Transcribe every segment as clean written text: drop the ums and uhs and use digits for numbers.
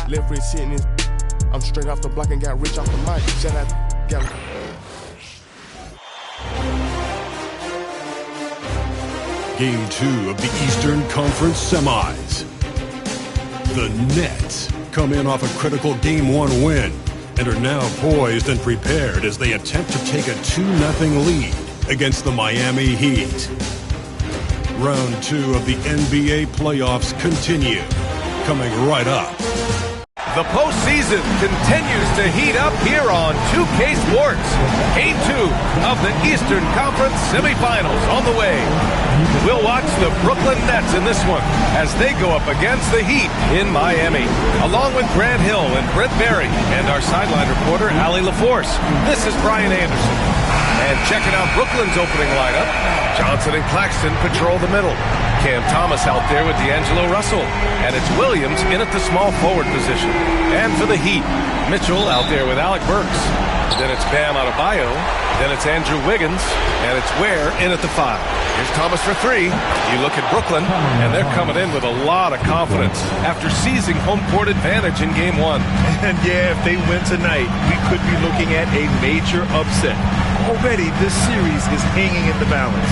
Left wrist hitting his. I'm straight off the block and got rich off the mic. Shout out, got. Game 2 of the Eastern Conference Semis. The Nets come in off a critical Game 1 win and are now poised and prepared as they attempt to take a 2-0 lead against the Miami Heat. Round 2 of the NBA playoffs continue, coming right up. The postseason continues to heat up here on 2K Sports. Game 2 of the Eastern Conference Semifinals on the way. We'll watch the Brooklyn Nets in this one as they go up against the Heat in Miami. Along with Grant Hill and Brent Berry and our sideline reporter, Allie LaForce, this is Brian Anderson. And checking out Brooklyn's opening lineup, Johnson and Claxton patrol the middle. Cam Thomas out there with D'Angelo Russell. And it's Williams in at the small forward position. And for the Heat, Mitchell out there with Alec Burks. Then it's Bam Adebayo. Then it's Andrew Wiggins. And it's Ware in at the 5. Here's Thomas for 3. You look at Brooklyn, and they're coming in with a lot of confidence after seizing home court advantage in Game 1. And yeah, if they win tonight, we could be looking at a major upset. Already, this series is hanging in the balance.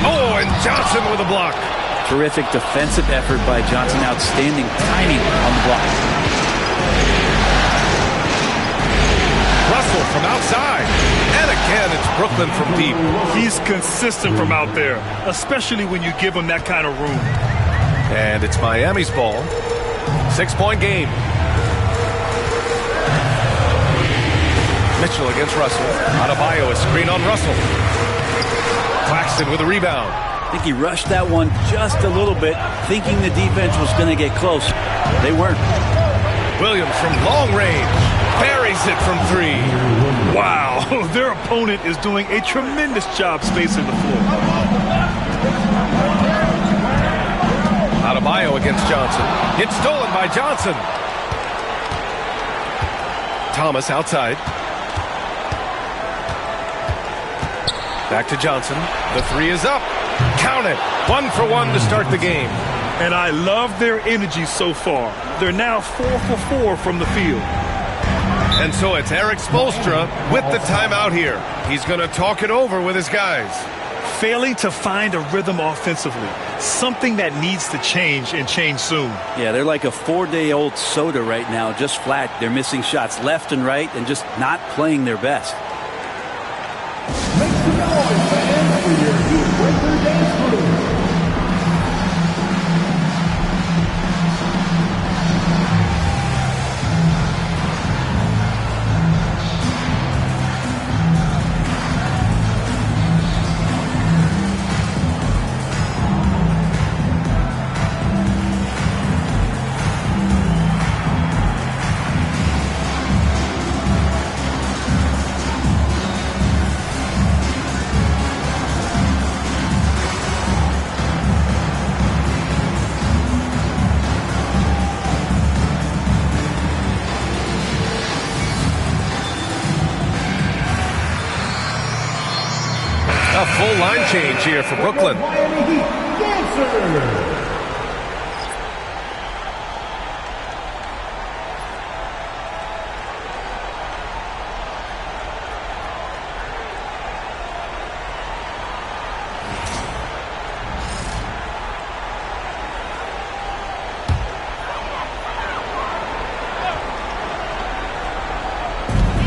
Oh, and Johnson with a block. Terrific defensive effort by Johnson. Outstanding timing on the block. Russell from outside. And again, it's Brooklyn from deep. He's consistent from out there, especially when you give him that kind of room. And it's Miami's ball. 6-point game. Mitchell against Russell. Adebayo, a screen on Russell. Claxton with a rebound. I think he rushed that one just a little bit, thinking the defense was going to get close. They weren't. Williams from long range. Buries it from 3. Wow, their opponent is doing a tremendous job spacing the floor. Adebayo against Johnson. It's stolen by Johnson. Thomas outside. Back to Johnson. The 3 is up. Count it. 1 for 1 to start the game. And I love their energy so far. They're now 4 for 4 from the field. And so it's Eric Spoelstra with the timeout here. He's going to talk it over with his guys. Failing to find a rhythm offensively. Something that needs to change and change soon. Yeah, they're like a 4-day-old soda right now, just flat. They're missing shots left and right and just not playing their best. Make some noise, fans, for your Heat Breaker dance crew. A full line change here for Brooklyn.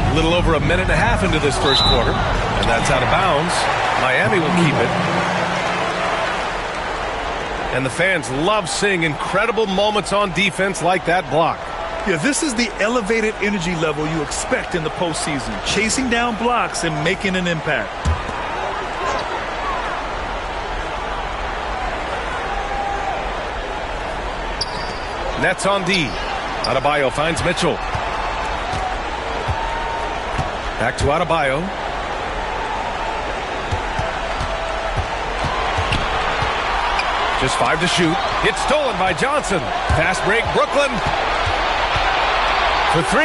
A little over a minute and a half into this first quarter, and that's out of bounds. Miami will keep it. And the fans love seeing incredible moments on defense like that block. Yeah, this is the elevated energy level you expect in the postseason. Chasing down blocks and making an impact. Nets on D. Adebayo finds Mitchell. Back to Adebayo. Just 5 to shoot. It's stolen by Johnson. Fast break, Brooklyn. For 3.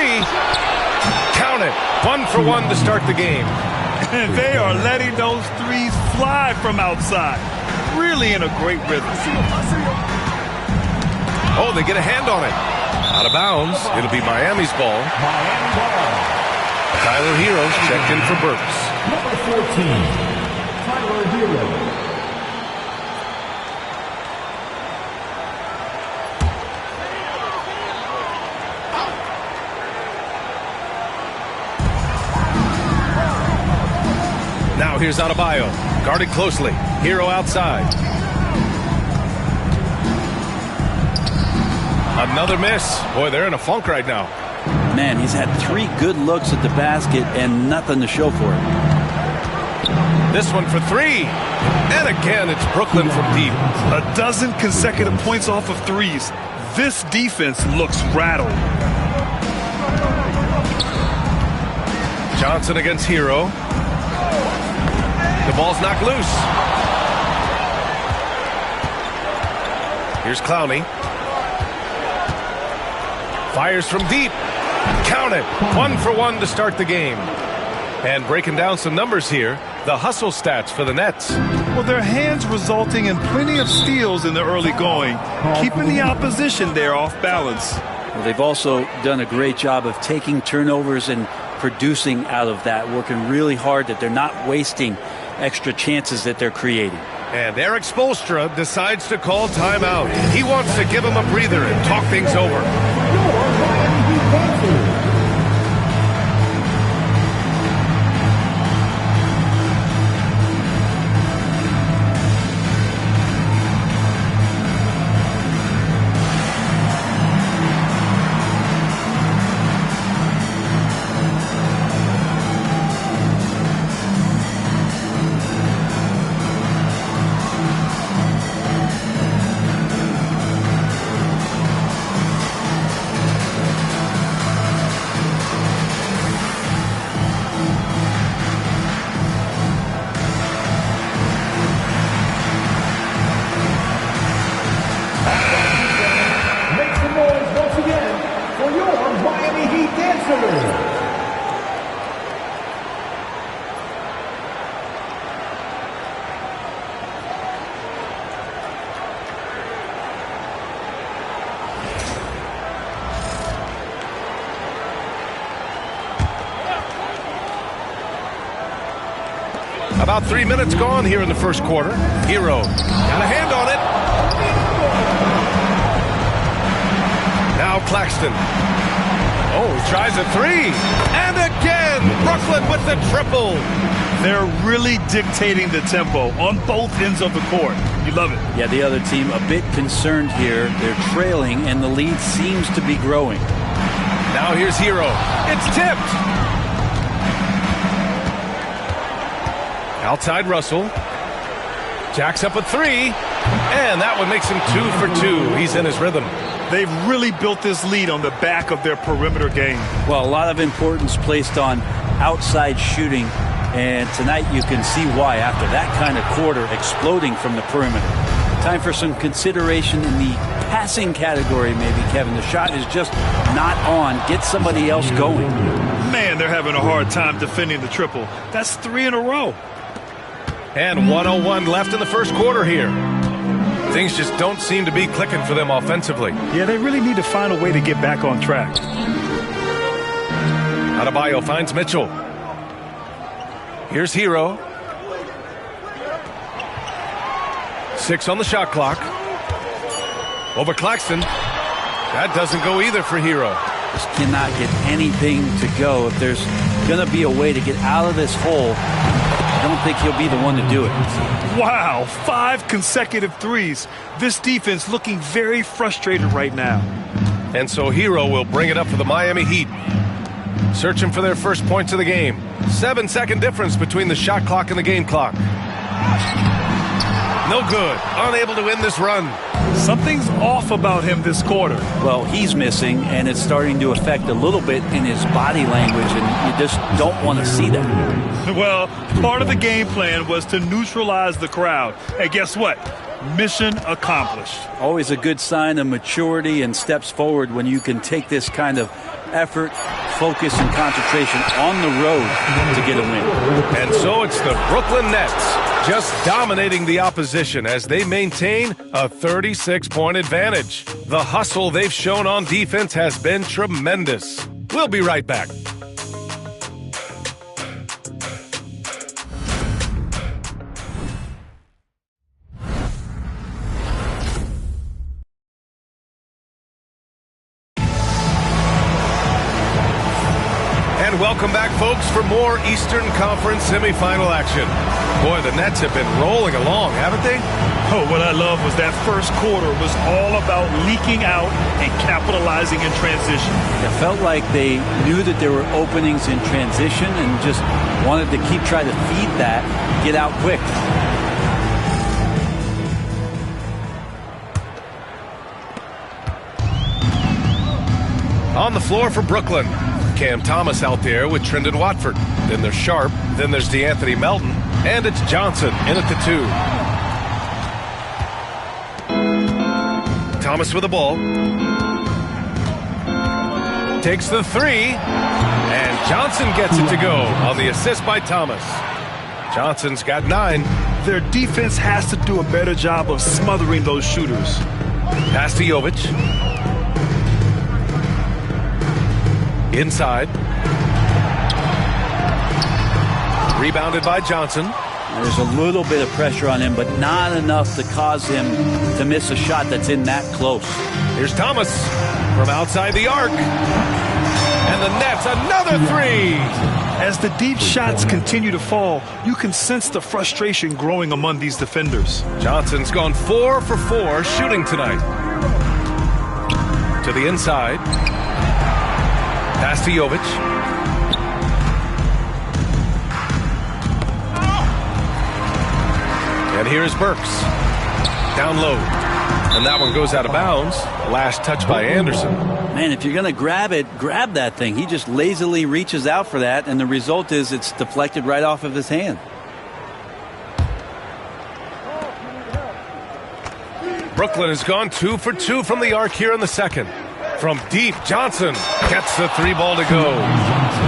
Count it. 1 for 1 to start the game. And they are letting those threes fly from outside. really in a great rhythm. Oh, they get a hand on it. Out of bounds. It'll be Miami's ball. Miami ball. Tyler Hero's checked in for Burks. Number 14, Tyler Hero. Now here's Adebayo. Guarded closely. Hero outside. Another miss. Boy, they're in a funk right now. Man, he's had 3 good looks at the basket and nothing to show for it. This one for 3. And again, it's Brooklyn from deep. A dozen consecutive points off of threes. This defense looks rattled. Johnson against Hero. The ball's knocked loose. Here's Clowney. Fires from deep. Count it. 1 for 1 to start the game. And breaking down some numbers here, the hustle stats for the Nets. Well, their hands resulting in plenty of steals in the early going, keeping the opposition there off balance. Well, they've also done a great job of taking turnovers and producing out of that, working really hard that they're not wasting extra chances that they're creating. And Eric Spoelstra decides to call timeout. He wants to give him a breather and talk things over. About 3 minutes gone here in the first quarter. Hero got a hand on it. Now Claxton. Oh, he tries a 3. And again, Brooklyn with the triple. They're really dictating the tempo on both ends of the court. You love it. Yeah, the other team a bit concerned here. They're trailing, and the lead seems to be growing. Now here's Hero. It's tipped. Outside Russell. Jacks up a 3. And that one makes him 2 for 2. He's in his rhythm. They've really built this lead on the back of their perimeter game. Well, a lot of importance placed on outside shooting. And tonight you can see why after that kind of quarter exploding from the perimeter. Time for some consideration in the passing category maybe, Kevin. The shot is just not on. Get somebody else going. Man, they're having a hard time defending the triple. That's 3 in a row. And 1:01 left in the first quarter here. Things just don't seem to be clicking for them offensively. Yeah, they really need to find a way to get back on track. Adebayo finds Mitchell. Here's Hero. 6 on the shot clock. Over Claxton. That doesn't go either for Hero. Just cannot get anything to go. If there's going to be a way to get out of this hole, I don't think he'll be the one to do it. Wow, 5 consecutive threes. This defense looking very frustrated right now. And so Hero will bring it up for the Miami Heat. Searching for their first points of the game. 7-second difference between the shot clock and the game clock. No good. Unable to win this run. Something's off about him this quarter. Well, he's missing, and it's starting to affect a little bit in his body language, and you just don't want to see that. Well, part of the game plan was to neutralize the crowd. And guess what? Mission accomplished. Always a good sign of maturity and steps forward when you can take this kind of effort, focus, and concentration on the road to get a win. And so it's the Brooklyn Nets just dominating the opposition as they maintain a 36-point advantage. The hustle they've shown on defense has been tremendous. We'll be right back. Welcome back, folks, for more Eastern Conference semifinal action. Boy, the Nets have been rolling along, haven't they? Oh, what I love was that first quarter was all about leaking out and capitalizing in transition. It felt like they knew that there were openings in transition and just wanted to keep trying to feed that, get out quick. On the floor for Brooklyn. Cam Thomas out there with Trendon Watford. Then there's Sharp. Then there's DeAnthony Melton. And it's Johnson in at the 2. Thomas with the ball. Takes the 3. And Johnson gets it to go on the assist by Thomas. Johnson's got 9. Their defense has to do a better job of smothering those shooters. Pass to Jovic. Inside. Rebounded by Johnson. There's a little bit of pressure on him, but not enough to cause him to miss a shot that's in that close. Here's Thomas from outside the arc. And the Nets, another 3. As the deep shots continue to fall, you can sense the frustration growing among these defenders. Johnson's gone 4 for 4 shooting tonight. To the inside. Pass to Jovic. And here's Burks. Down low. And that one goes out of bounds. Last touch by Anderson. Man, if you're going to grab it, grab that thing. He just lazily reaches out for that, and the result is it's deflected right off of his hand. Brooklyn has gone 2 for 2 from the arc here in the second. From deep, Johnson gets the 3 ball to go.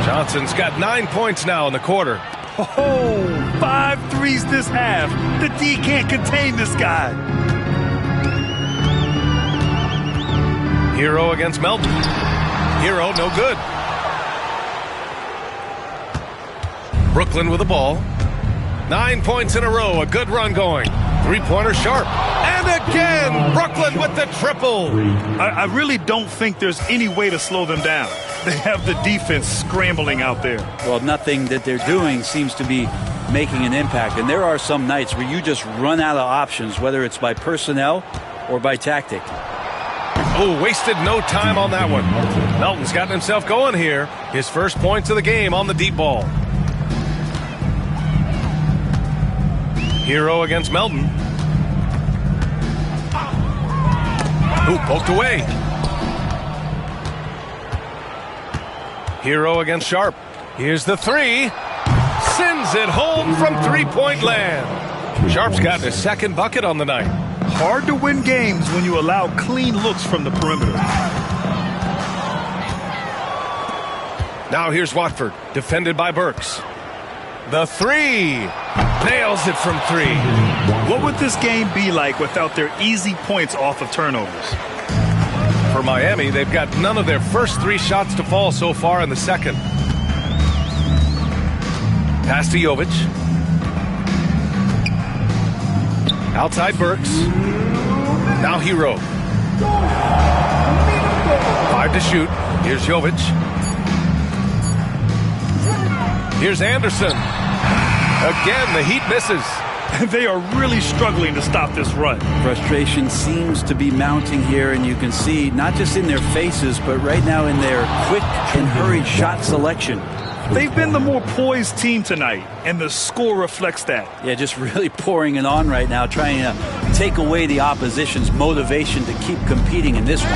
Johnson's got 9 points now in the quarter. Oh, 5 threes this half. The D can't contain this guy. Hero against Melton. Hero, no good. Brooklyn with the ball. 9 points in a row, a good run going. 3-pointer Sharp. And again, Brooklyn with the triple. I really don't think there's any way to slow them down. They have the defense scrambling out there. Well, nothing that they're doing seems to be making an impact. And there are some nights where you just run out of options, whether it's by personnel or by tactic. Oh, wasted no time on that one. Melton's gotten himself going here. His first points of the game on the deep ball. Hero against Melton. Ooh, poked away. Hero against Sharp. Here's the 3. Sends it home from 3-point land. Sharp's gotten his second bucket on the night. Hard to win games when you allow clean looks from the perimeter. Now here's Watford, defended by Burks. The 3. Nails it from 3. What would this game be like without their easy points off of turnovers? For Miami, they've got none of their first 3 shots to fall so far in the second. Pass to Jovic. Outside Burks. Now Hero. 5 to shoot. Here's Jovic. Here's Anderson. Again, the Heat misses. They are really struggling to stop this run. Frustration seems to be mounting here, and you can see not just in their faces, but right now in their quick and hurried shot selection. They've been the more poised team tonight, and the score reflects that. Yeah, just really pouring it on right now, trying to take away the opposition's motivation to keep competing in this one.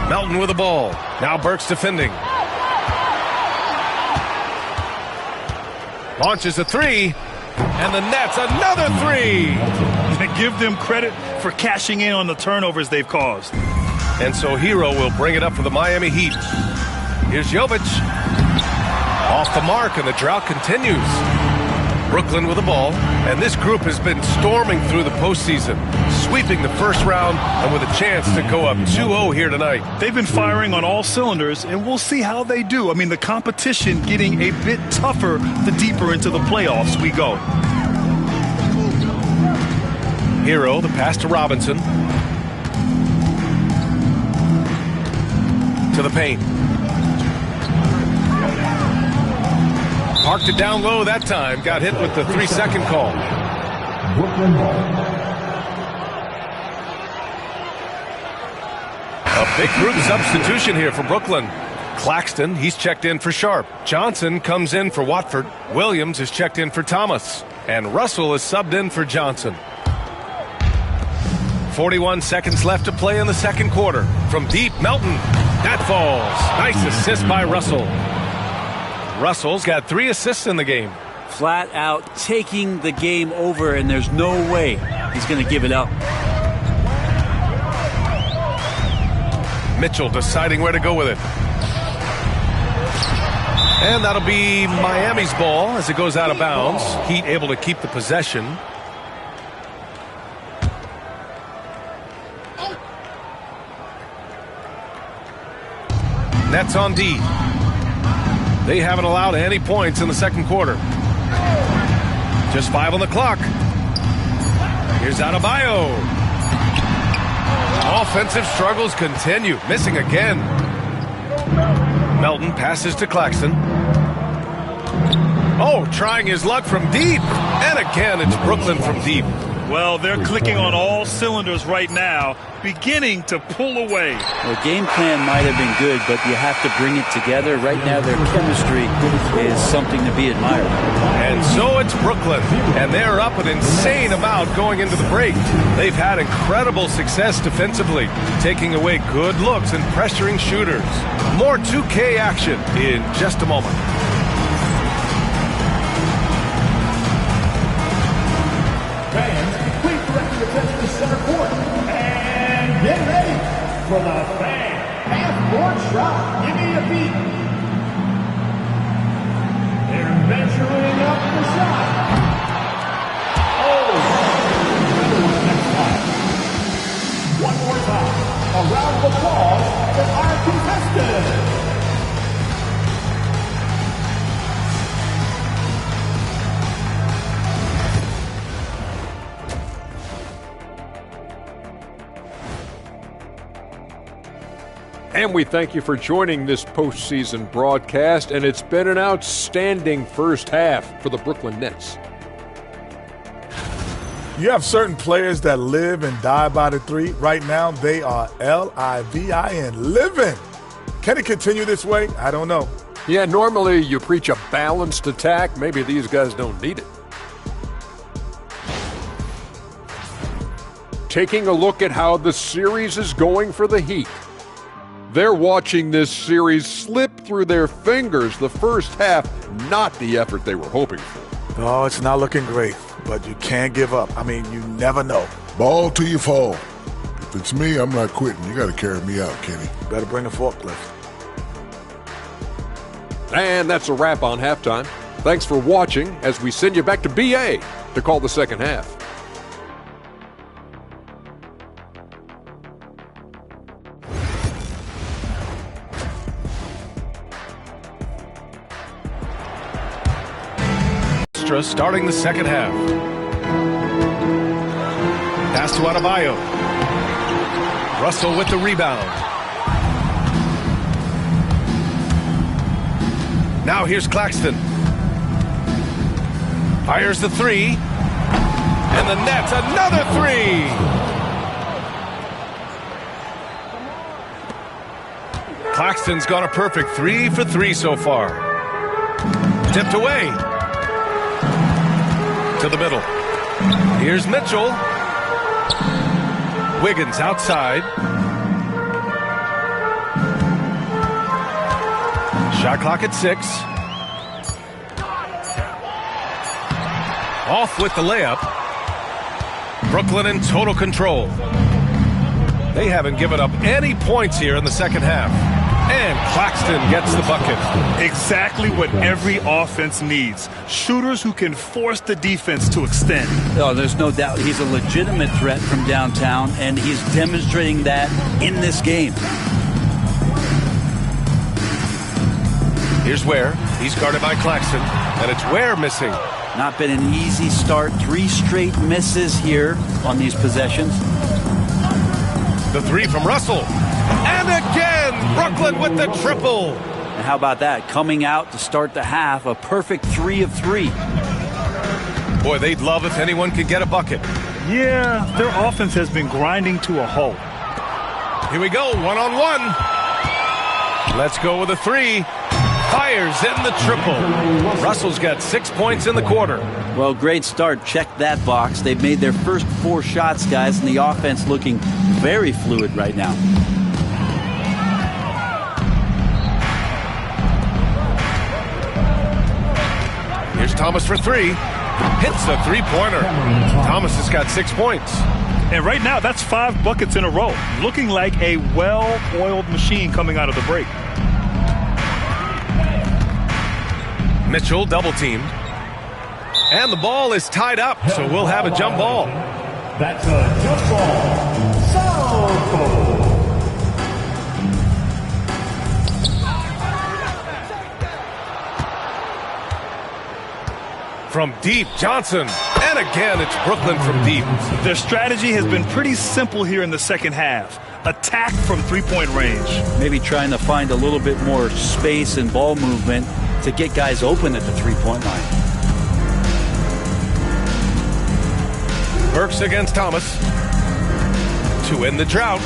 Melton with the ball. Now Burks defending. Launches a 3. And the Nets, another 3. Give them credit for cashing in on the turnovers they've caused. And so Hero will bring it up for the Miami Heat. Here's Jovic. Off the mark, and the drought continues. Brooklyn with the ball, and this group has been storming through the postseason, sweeping the first round and with a chance to go up 2-0 here tonight. They've been firing on all cylinders, and we'll see how they do. I mean, the competition getting a bit tougher the deeper into the playoffs we go. Hero, the pass to Robinson. To the paint. Parked it down low that time. Got hit with the 3-second call. A big group substitution here for Brooklyn. Claxton, he's checked in for Sharp. Johnson comes in for Watford. Williams is checked in for Thomas. And Russell is subbed in for Johnson. 41 seconds left to play in the second quarter. From deep, Melton. That falls. Nice assist by Russell. Russell's got 3 assists in the game. Flat out taking the game over, and there's no way he's going to give it up. Mitchell deciding where to go with it. And that'll be Miami's ball as it goes out of bounds. Heat able to keep the possession. Nets on D. They haven't allowed any points in the second quarter. Just 5 on the clock. Here's Adebayo. Offensive struggles continue. Missing again. Melton passes to Claxton. Oh, trying his luck from deep. And again, it's Brooklyn from deep. Well, they're clicking on all cylinders right now, beginning to pull away. The game plan might have been good, but you have to bring it together. Right now, their chemistry is something to be admired. And so it's Brooklyn, and they're up an insane amount going into the break. They've had incredible success defensively, taking away good looks and pressuring shooters. More 2K action in just a moment. Fans, please direct your attention to center court. And get ready for the fan half-court shot. Give me a beat. They're measuring up the shot. Oh! Next time. One more time. A round of applause for our contestants. And we thank you for joining this postseason broadcast, and it's been an outstanding first half for the Brooklyn Nets. You have certain players that live and die by the three. Right now, they are L-I-V-I-N, living. Can it continue this way? I don't know. Yeah, normally you preach a balanced attack. Maybe these guys don't need it. Taking a look at how the series is going for the Heat. They're watching this series slip through their fingers. The first half, not the effort they were hoping for. Oh, it's not looking great, but you can't give up. I mean, you never know. Ball till you fall. If it's me, I'm not quitting. You got to carry me out, Kenny. Better bring a forklift. And that's a wrap on halftime. Thanks for watching as we send you back to BA to call the second half. Starting the second half. Pass to Adebayo. Russell with the rebound. Now here's Claxton. Fires the three. And the Nets, another three. Claxton's got a perfect 3 for 3 so far. Tipped away. To the middle. Here's Mitchell. Wiggins outside. Shot clock at 6. Off with the layup. Brooklyn in total control. They haven't given up any points here in the second half. And Claxton gets the bucket. Exactly what every offense needs. Shooters who can force the defense to extend. Oh, there's no doubt he's a legitimate threat from downtown, and he's demonstrating that in this game. Here's Ware. He's guarded by Claxton, and it's Ware missing. Not been an easy start. 3 straight misses here on these possessions. The three from Russell. And again, Brooklyn with the triple. And how about that? Coming out to start the half, a perfect 3 of 3. Boy, they'd love if anyone could get a bucket. Yeah, their offense has been grinding to a halt. Here we go, one-on-one. Let's go with a 3. Fires in the triple. Russell's got 6 points in the quarter. Well, great start. Check that box. They've made their first 4 shots, guys, and the offense looking very fluid right now. Here's Thomas for 3. Hits the three-pointer. Thomas has got 6 points. And right now, that's 5 buckets in a row. Looking like a well-oiled machine coming out of the break. Mitchell double-teamed. And the ball is tied up, so we'll have a jump ball. That's a jump ball. Southpaw. From deep, Johnson. And again, it's Brooklyn from deep. Their strategy has been pretty simple here in the second half. Attack from three-point range. Maybe trying to find a little bit more space and ball movement to get guys open at the three-point line. Burks against Thomas to end the drought.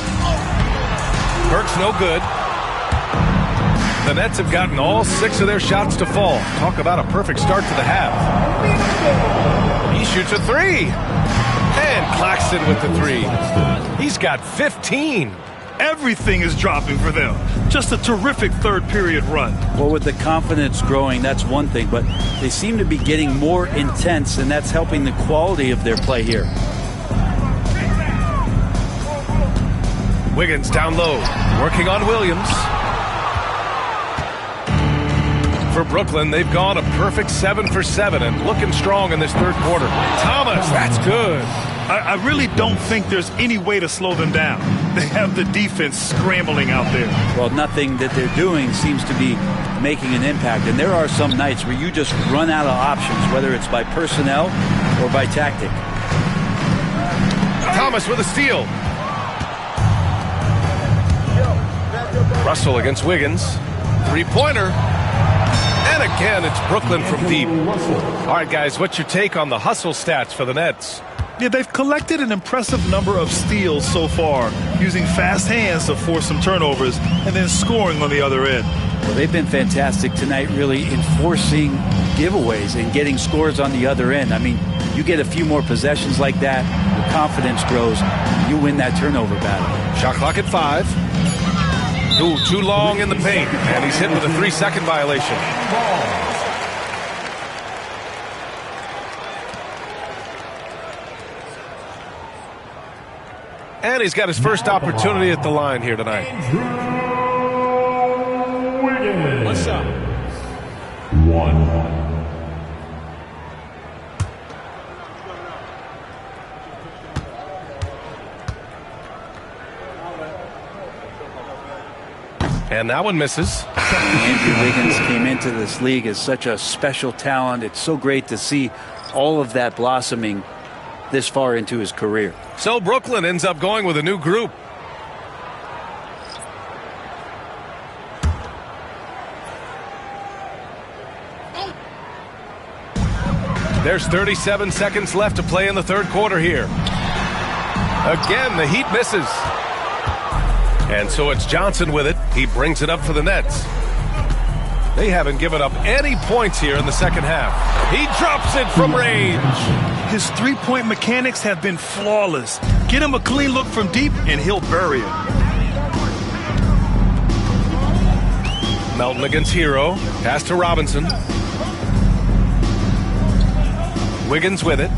Burks no good. The Nets have gotten all 6 of their shots to fall. Talk about a perfect start to the half. He shoots a 3. And Claxton with the 3. He's got 15. Everything is dropping for them. Just a terrific third period run. Well, with the confidence growing, that's one thing, but they seem to be getting more intense, and that's helping the quality of their play here. Wiggins down low, working on Williams. For Brooklyn, they've gone a perfect 7 for 7 and looking strong in this third quarter. Thomas, that's good. I really don't think there's any way to slow them down. They have the defense scrambling out there. Well, nothing that they're doing seems to be making an impact. And there are some nights where you just run out of options, whether it's by personnel or by tactic. Thomas with a steal. Russell against Wiggins. Three-pointer. And again, it's Brooklyn from deep. All right, guys, what's your take on the hustle stats for the Nets? Yeah, they've collected an impressive number of steals so far, using fast hands to force some turnovers and then scoring on the other end. Well, they've been fantastic tonight, really enforcing giveaways and getting scores on the other end. I mean, you get a few more possessions like that, your confidence grows, you win that turnover battle. Shot clock at 5. Ooh, too long in the paint, and he's hit with a 3-second violation. And he's got his first opportunity at the line here tonight. What's up? 1. And that one misses. Andrew Wiggins came into this league as such a special talent. It's so great to see all of that blossoming this far into his career. So Brooklyn ends up going with a new group. There's 37 seconds left to play in the third quarter here. Again, the Heat misses. And so it's Johnson with it. He brings it up for the Nets. They haven't given up any points here in the second half. He drops it from range. His three-point mechanics have been flawless. Get him a clean look from deep, and he'll bury it. Melton against Hero. Pass to Robinson. Wiggins with it.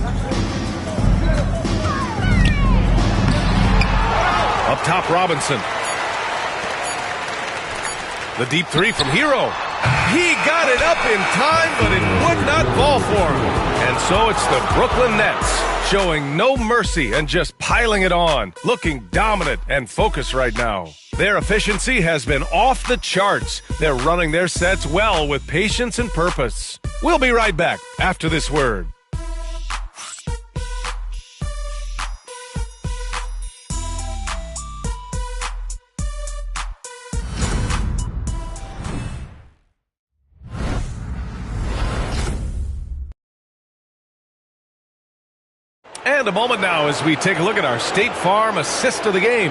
Up top, Robinson. The deep three from Hero. He got it up in time, but it would not fall for him. And so it's the Brooklyn Nets showing no mercy and just piling it on, looking dominant and focused right now. Their efficiency has been off the charts. They're running their sets well with patience and purpose. We'll be right back after this word. And a moment now as we take a look at our State Farm assist of the game.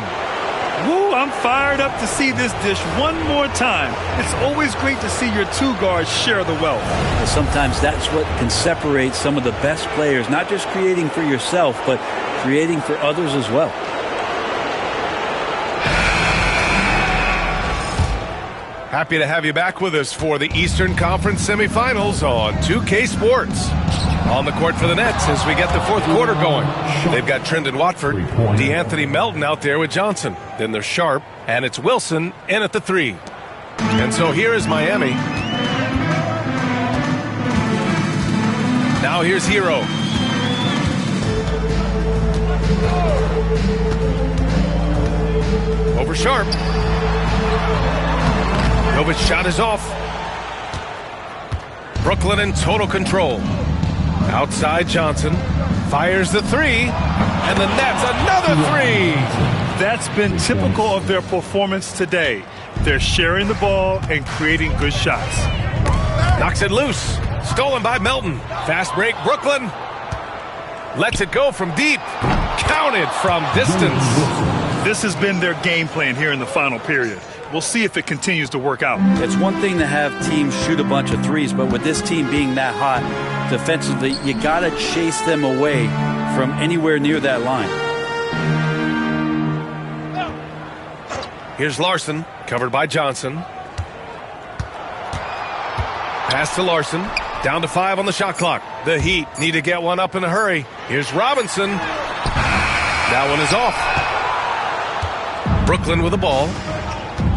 Woo, I'm fired up to see this dish one more time. It's always great to see your two guards share the wealth. Well, sometimes that's what can separate some of the best players, not just creating for yourself, but creating for others as well. Happy to have you back with us for the Eastern Conference Semifinals on 2K Sports. On the court for the Nets as we get the fourth quarter going. They've got Trendon Watford, DeAnthony Melton out there with Johnson. Then there's Sharp, and it's Wilson in at the three. And so here is Miami. Now here's Hero. Over Sharp. Novic's shot is off. Brooklyn in total control. Outside Johnson. Fires the three. And the Nets another three. That's been typical of their performance today. They're sharing the ball and creating good shots. Knocks it loose. Stolen by Melton. Fast break, Brooklyn. Lets it go from deep. Counted from distance. This has been their game plan here in the final period. We'll see if it continues to work out. It's one thing to have teams shoot a bunch of threes, but with this team being that hot defensively, you got to chase them away from anywhere near that line. Here's Larson, covered by Johnson. Pass to Larson. Down to 5 on the shot clock. The Heat need to get one up in a hurry. Here's Robinson. That one is off. Brooklyn with the ball.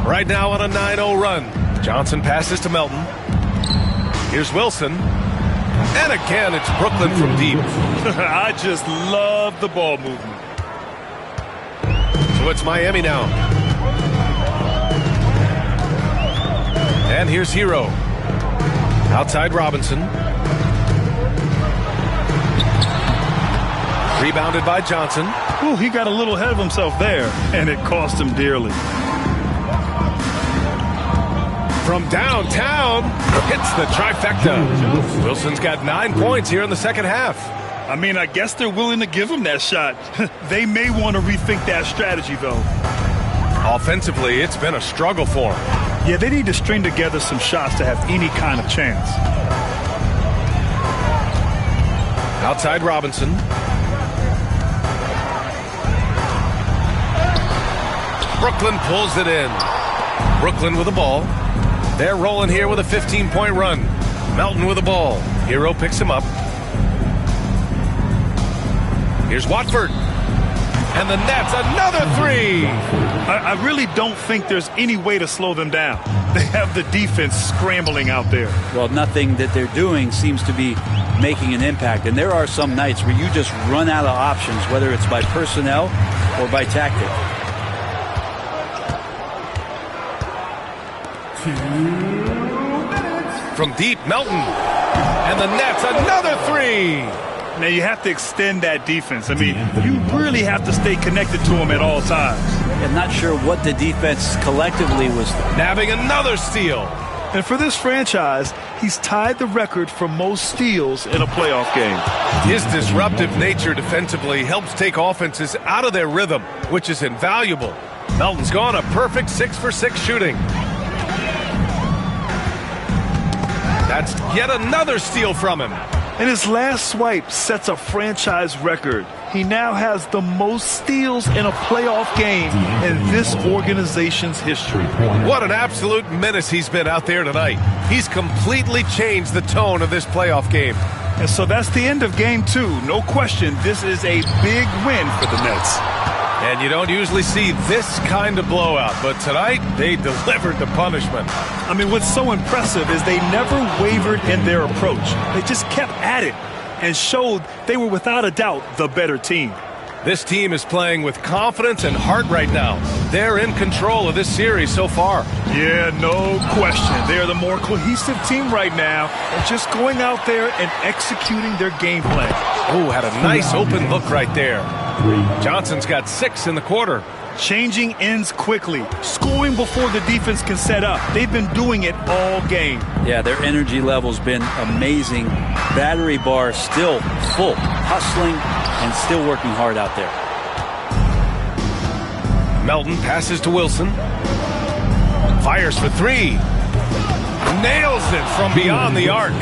Right now on a 9-0 run. Johnson passes to Melton. Here's Wilson. And again, it's Brooklyn from deep. I just love the ball movement. So it's Miami now. And here's Hero. Outside Robinson. Rebounded by Johnson. Ooh, he got a little ahead of himself there, and it cost him dearly. From downtown, hits the trifecta. Wilson's got 9 points here in the second half. I mean, I guess they're willing to give him that shot. They may want to rethink that strategy, though. Offensively, it's been a struggle for him. Yeah, they need to string together some shots to have any kind of chance. Outside Robinson. Brooklyn pulls it in. Brooklyn with the ball. They're rolling here with a 15-point run. Melton with the ball. Hero picks him up. Here's Watford. And the Nets, another three. I really don't think there's any way to slow them down. They have the defense scrambling out there. Well, nothing that they're doing seems to be making an impact. And there are some nights where you just run out of options, whether it's by personnel or by tactic. From deep, Melton. And the Nets, another three. Now, you have to extend that defense. I mean, you really have to stay connected to them at all times. I'm not sure what the defense collectively was. Nabbing another steal. And for this franchise, he's tied the record for most steals in a playoff game. His disruptive nature defensively helps take offenses out of their rhythm, which is invaluable. Melton's gone a perfect 6 for 6 shooting. That's yet another steal from him. And his last swipe sets a franchise record. He now has the most steals in a playoff game in this organization's history. What an absolute menace he's been out there tonight. He's completely changed the tone of this playoff game. And so that's the end of game 2. No question, this is a big win for the Nets. And you don't usually see this kind of blowout, but tonight they delivered the punishment. I mean, what's so impressive is they never wavered in their approach. They just kept at it and showed they were without a doubt the better team. This team is playing with confidence and heart right now. They're in control of this series so far. Yeah, no question. They're the more cohesive team right now and just going out there and executing their game plan. Oh, had a nice open look right there. Johnson's got 6 in the quarter. Changing ends quickly, scoring before the defense can set up. They've been doing it all game. Yeah, their energy level's been amazing. Battery bar still full, hustling and still working hard out there. Melton passes to Wilson. Fires for 3. Nails it from beyond the arc.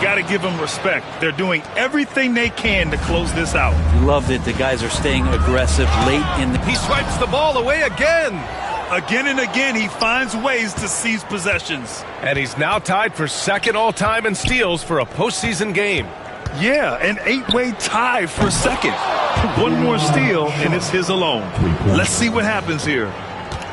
Got to give them respect. They're doing everything they can to close this out. Love that the guys are staying aggressive late in the... He swipes the ball away again. Again and again, he finds ways to seize possessions. And he's now tied for second all-time in steals for a postseason game. Yeah, an 8-way tie for second. One more steal, and it's his alone. Let's see what happens here.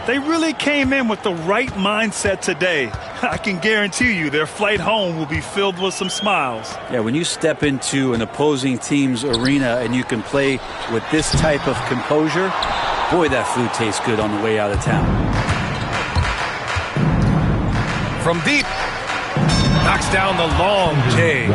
They really came in with the right mindset today. I can guarantee you their flight home will be filled with some smiles. Yeah, when you step into an opposing team's arena and you can play with this type of composure, boy, that food tastes good on the way out of town. From deep, knocks down the long J.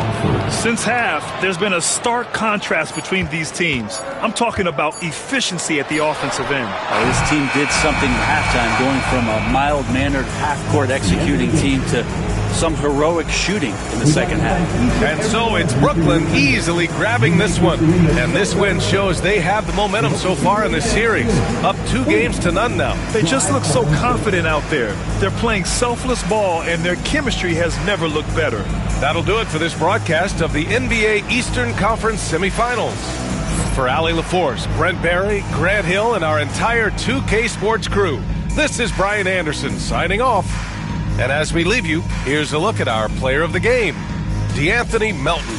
Since half, there's been a stark contrast between these teams. I'm talking about efficiency at the offensive end. This team did something at halftime, going from a mild-mannered half-court executing team to some heroic shooting in the second half. And so it's Brooklyn easily grabbing this one. And this win shows they have the momentum so far in this series. Up 2-0 now. They just look so confident out there. They're playing selfless ball, and their chemistry has never looked better. That'll do it for this broadcast of the NBA Eastern Conference Semifinals. For Allie LaForce, Brent Barry, Grant Hill, and our entire 2K Sports crew, this is Brian Anderson signing off. And as we leave you, here's a look at our player of the game, DeAnthony Melton.